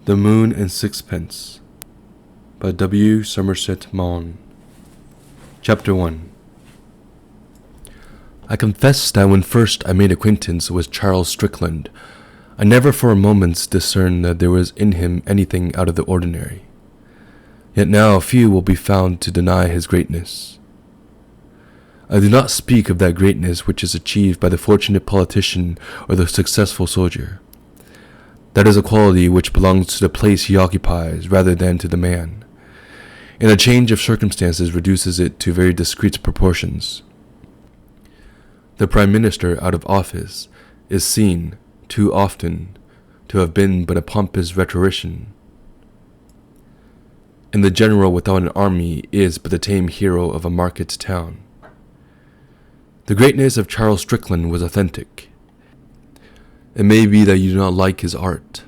The Moon and Sixpence by W. Somerset Maugham. Chapter 1. I confess that when first I made acquaintance with Charles Strickland, I never for a moment discerned that there was in him anything out of the ordinary. Yet now few will be found to deny his greatness. I do not speak of that greatness which is achieved by the fortunate politician or the successful soldier. That is a quality which belongs to the place he occupies rather than to the man, and a change of circumstances reduces it to very discreet proportions. The Prime Minister out of office is seen, too often, to have been but a pompous rhetorician, and the general without an army is but the tame hero of a market town. The greatness of Charles Strickland was authentic. It may be that you do not like his art,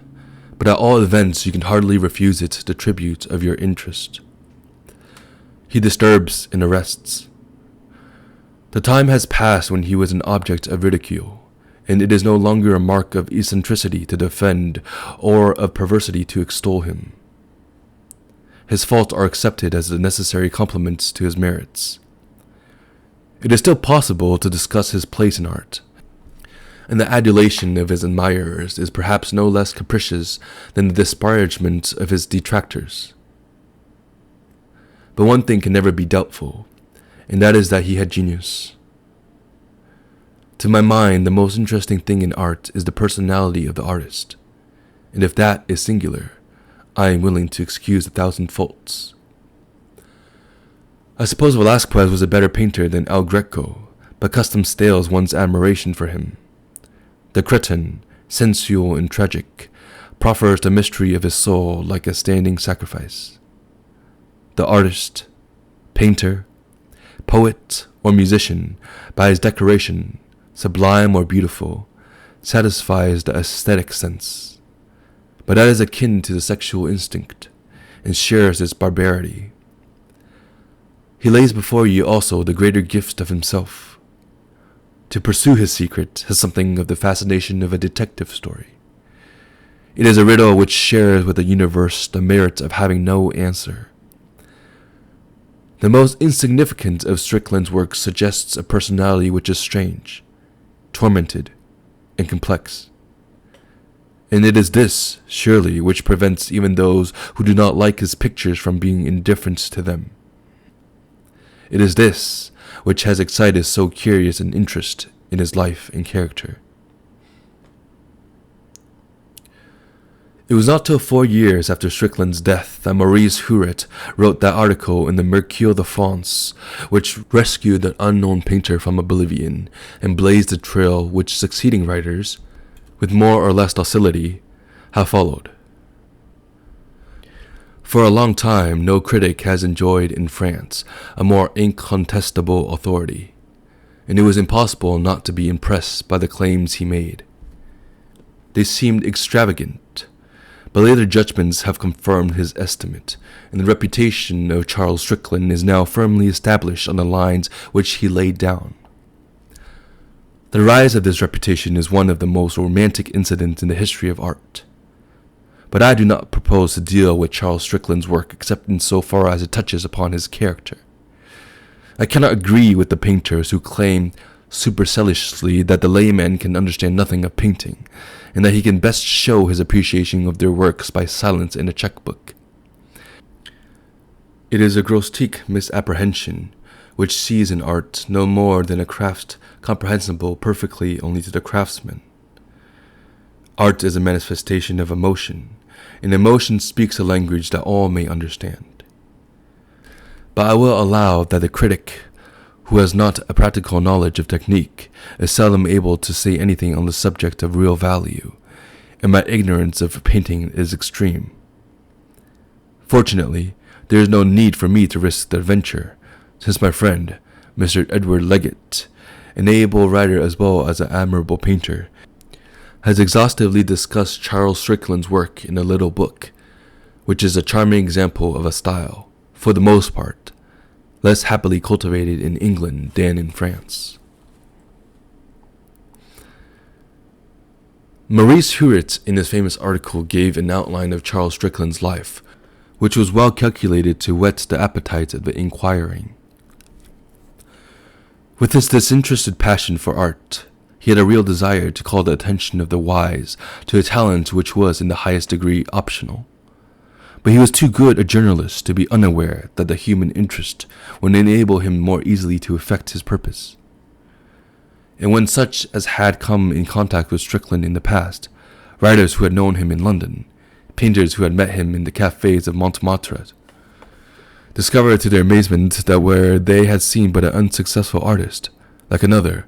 but at all events you can hardly refuse it the tribute of your interest. He disturbs and arrests. The time has passed when he was an object of ridicule, and it is no longer a mark of eccentricity to defend or of perversity to extol him. His faults are accepted as the necessary complements to his merits. It is still possible to discuss his place in art, and the adulation of his admirers is perhaps no less capricious than the disparagement of his detractors. But one thing can never be doubtful, and that is that he had genius. To my mind, the most interesting thing in art is the personality of the artist, and if that is singular, I am willing to excuse 1,000 faults. I suppose Velázquez was a better painter than El Greco, but custom stales one's admiration for him. The Cretan, sensual and tragic, proffers the mystery of his soul like a standing sacrifice. The artist, painter, poet, or musician, by his decoration, sublime or beautiful, satisfies the aesthetic sense, but that is akin to the sexual instinct, and shares its barbarity. He lays before you also the greater gift of himself. To pursue his secret has something of the fascination of a detective story. It is a riddle which shares with the universe the merit of having no answer. The most insignificant of Strickland's works suggests a personality which is strange, tormented, and complex. And it is this, surely, which prevents even those who do not like his pictures from being indifferent to them. It is this which has excited so curious an interest in his life and character. It was not till 4 years after Strickland's death that Maurice Huret wrote that article in the Mercure de France, which rescued the unknown painter from oblivion and blazed the trail which succeeding writers, with more or less docility, have followed. For a long time, no critic has enjoyed in France a more incontestable authority, and it was impossible not to be impressed by the claims he made. They seemed extravagant, but later judgments have confirmed his estimate, and the reputation of Charles Strickland is now firmly established on the lines which he laid down. The rise of this reputation is one of the most romantic incidents in the history of art. But I do not propose to deal with Charles Strickland's work except in so far as it touches upon his character. I cannot agree with the painters who claim superciliously that the layman can understand nothing of painting, and that he can best show his appreciation of their works by silence in a checkbook. It is a grotesque misapprehension which sees in art no more than a craft comprehensible perfectly only to the craftsman. Art is a manifestation of emotion, and emotion speaks a language that all may understand. But I will allow that the critic, who has not a practical knowledge of technique, is seldom able to say anything on the subject of real value, and my ignorance of painting is extreme. Fortunately, there is no need for me to risk the adventure, since my friend, Mr. Edward Leggett, an able writer as well as an admirable painter, has exhaustively discussed Charles Strickland's work in a little book, which is a charming example of a style, for the most part, less happily cultivated in England than in France. Maurice Huret, in his famous article, gave an outline of Charles Strickland's life, which was well calculated to whet the appetite of the inquiring. With his disinterested passion for art, he had a real desire to call the attention of the wise to a talent which was in the highest degree optional. But he was too good a journalist to be unaware that the human interest would enable him more easily to effect his purpose. And when such as had come in contact with Strickland in the past, writers who had known him in London, painters who had met him in the cafes of Montmartre, discovered to their amazement that where they had seen but an unsuccessful artist, like another,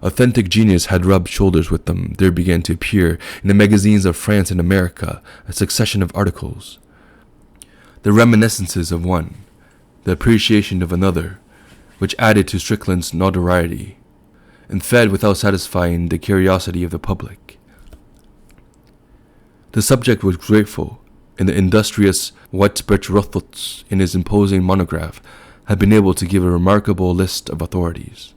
authentic genius had rubbed shoulders with them, there began to appear in the magazines of France and America a succession of articles, the reminiscences of one, the appreciation of another, which added to Strickland's notoriety, and fed without satisfying the curiosity of the public. The subject was grateful, and the industrious Whitebread Rothotz, in his imposing monograph, had been able to give a remarkable list of authorities.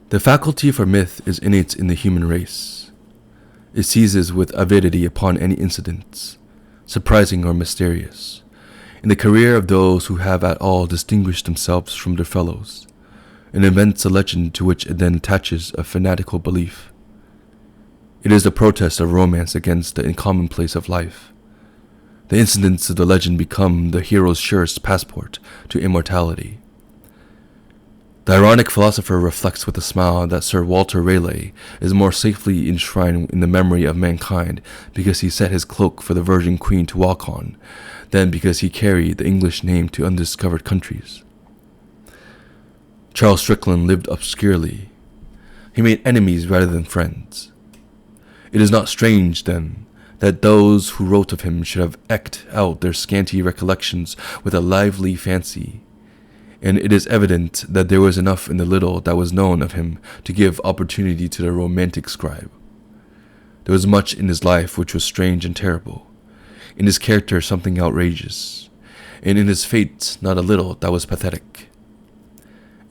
The faculty for myth is innate in the human race. It seizes with avidity upon any incidents, surprising or mysterious, in the career of those who have at all distinguished themselves from their fellows, and invents a legend to which it then attaches a fanatical belief. It is the protest of romance against the commonplace of life. The incidents of the legend become the hero's surest passport to immortality. The ironic philosopher reflects with a smile that Sir Walter Raleigh is more safely enshrined in the memory of mankind because he set his cloak for the Virgin Queen to walk on, than because he carried the English name to undiscovered countries. Charles Strickland lived obscurely. He made enemies rather than friends. It is not strange, then, that those who wrote of him should have eked out their scanty recollections with a lively fancy, and it is evident that there was enough in the little that was known of him to give opportunity to the romantic scribe. There was much in his life which was strange and terrible, in his character something outrageous, and in his fate not a little that was pathetic.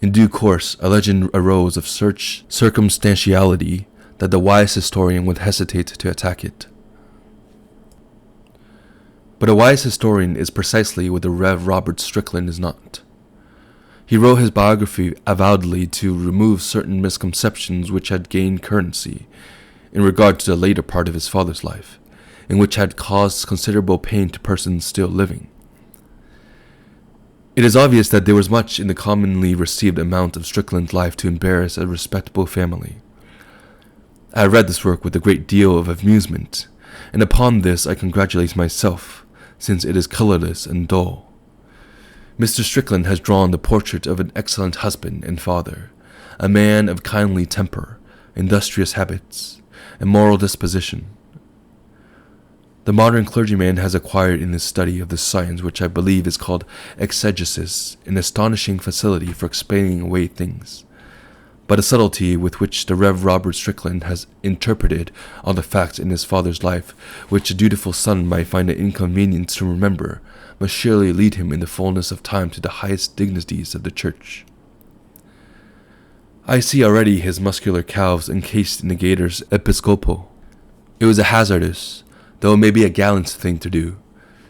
In due course, a legend arose of such circumstantiality that the wise historian would hesitate to attack it. But a wise historian is precisely what the Rev. Robert Strickland is not. He wrote his biography avowedly to remove certain misconceptions which had gained currency in regard to the later part of his father's life, and which had caused considerable pain to persons still living. It is obvious that there was much in the commonly received account of Strickland's life to embarrass a respectable family. I read this work with a great deal of amusement, and upon this I congratulate myself, since it is colorless and dull. Mr. Strickland has drawn the portrait of an excellent husband and father, a man of kindly temper, industrious habits, and moral disposition. The modern clergyman has acquired in his study of this science, which I believe is called exegesis, an astonishing facility for explaining away things, but a subtlety with which the Rev. Robert Strickland has interpreted all the facts in his father's life, which a dutiful son might find it inconvenient to remember, must surely lead him in the fullness of time to the highest dignities of the Church. I see already his muscular calves encased in the gaiters episcopal. It was a hazardous, though it may be a gallant thing to do,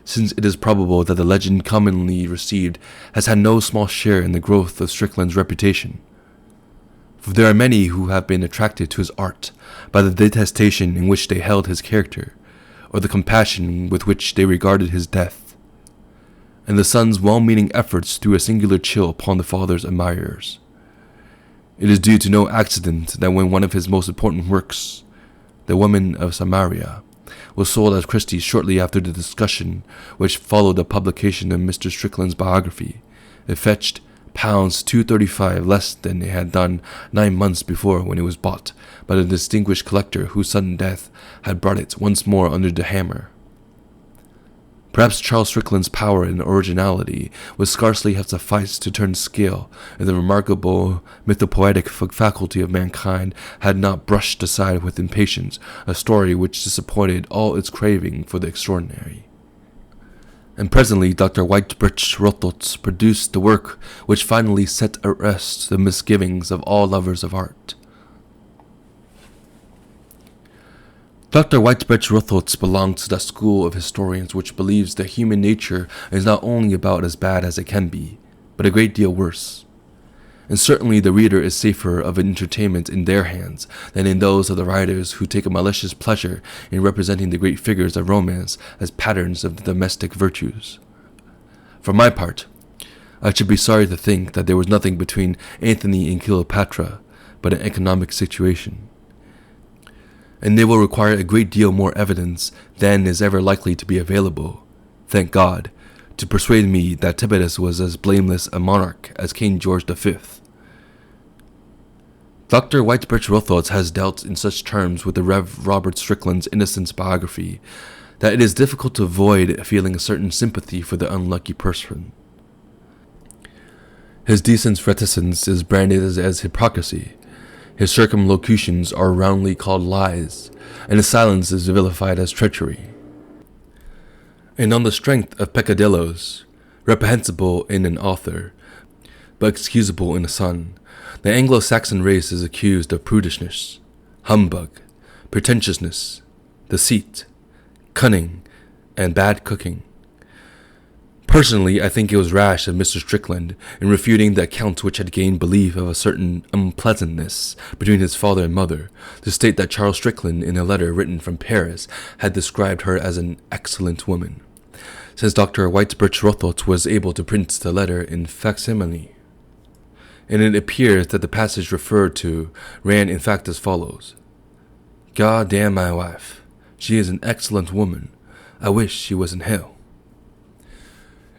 since it is probable that the legend commonly received has had no small share in the growth of Strickland's reputation. For there are many who have been attracted to his art by the detestation in which they held his character, or the compassion with which they regarded his death, and the son's well-meaning efforts threw a singular chill upon the father's admirers. It is due to no accident that when one of his most important works, The Woman of Samaria, was sold at Christie's shortly after the discussion which followed the publication of Mr. Strickland's biography, it fetched £235 less than it had done 9 months before when it was bought by the distinguished collector whose sudden death had brought it once more under the hammer. Perhaps Charles Strickland's power and originality would scarcely have sufficed to turn the scale if the remarkable mythopoetic faculty of mankind had not brushed aside with impatience a story which disappointed all its craving for the extraordinary. And presently Dr. Whitebread Rothotz produced the work which finally set at rest the misgivings of all lovers of art. Dr. Whitebread-Rothotz belongs to that school of historians which believes that human nature is not only about as bad as it can be, but a great deal worse. And certainly the reader is safer of entertainment in their hands than in those of the writers who take a malicious pleasure in representing the great figures of romance as patterns of the domestic virtues. For my part, I should be sorry to think that there was nothing between Antony and Cleopatra but an economic situation. And they will require a great deal more evidence than is ever likely to be available, thank God, to persuade me that Tibullus was as blameless a monarch as King George V. Dr. Whitebread-Rothotz has dealt in such terms with the Rev. Robert Strickland's Innocents biography that it is difficult to avoid feeling a certain sympathy for the unlucky person. His decent reticence is branded as hypocrisy, his circumlocutions are roundly called lies, and his silence is vilified as treachery. And on the strength of peccadillos, reprehensible in an author, but excusable in a son, the Anglo-Saxon race is accused of prudishness, humbug, pretentiousness, deceit, cunning, and bad cooking. Personally, I think it was rash of Mr. Strickland, in refuting the accounts which had gained belief of a certain unpleasantness between his father and mother, to state that Charles Strickland, in a letter written from Paris, had described her as an excellent woman, since Dr. Whitebread-Rothotz was able to print the letter in facsimile. And it appears that the passage referred to ran in fact as follows: God damn my wife. She is an excellent woman. I wish she was in hell.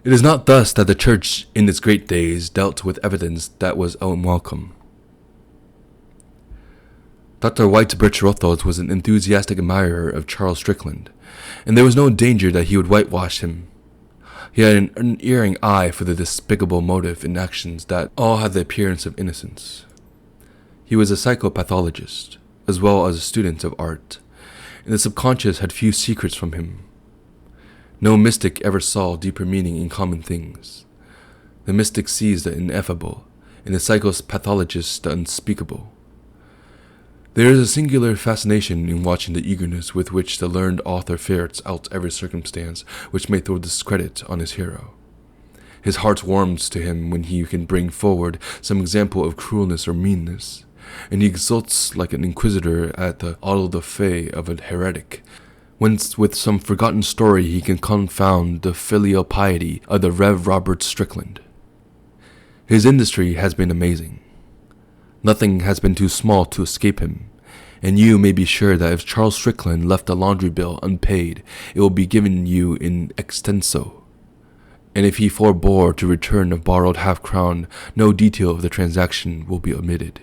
It is not thus that the Church in its great days dealt with evidence that was unwelcome. Dr. Whitebread-Rothotz was an enthusiastic admirer of Charles Strickland, and there was no danger that he would whitewash him. He had an unerring eye for the despicable motive in actions that all had the appearance of innocence. He was a psychopathologist, as well as a student of art, and the subconscious had few secrets from him. No mystic ever saw deeper meaning in common things. The mystic sees the ineffable, and the psychopathologist the unspeakable. There is a singular fascination in watching the eagerness with which the learned author ferrets out every circumstance which may throw discredit on his hero. His heart warms to him when he can bring forward some example of cruelness or meanness, and he exults like an inquisitor at the auto-da-fe of a heretic, when with some forgotten story he can confound the filial piety of the Rev. Robert Strickland. His industry has been amazing. Nothing has been too small to escape him, and you may be sure that if Charles Strickland left a laundry bill unpaid, it will be given you in extenso. And if he forbore to return a borrowed half-crown, no detail of the transaction will be omitted.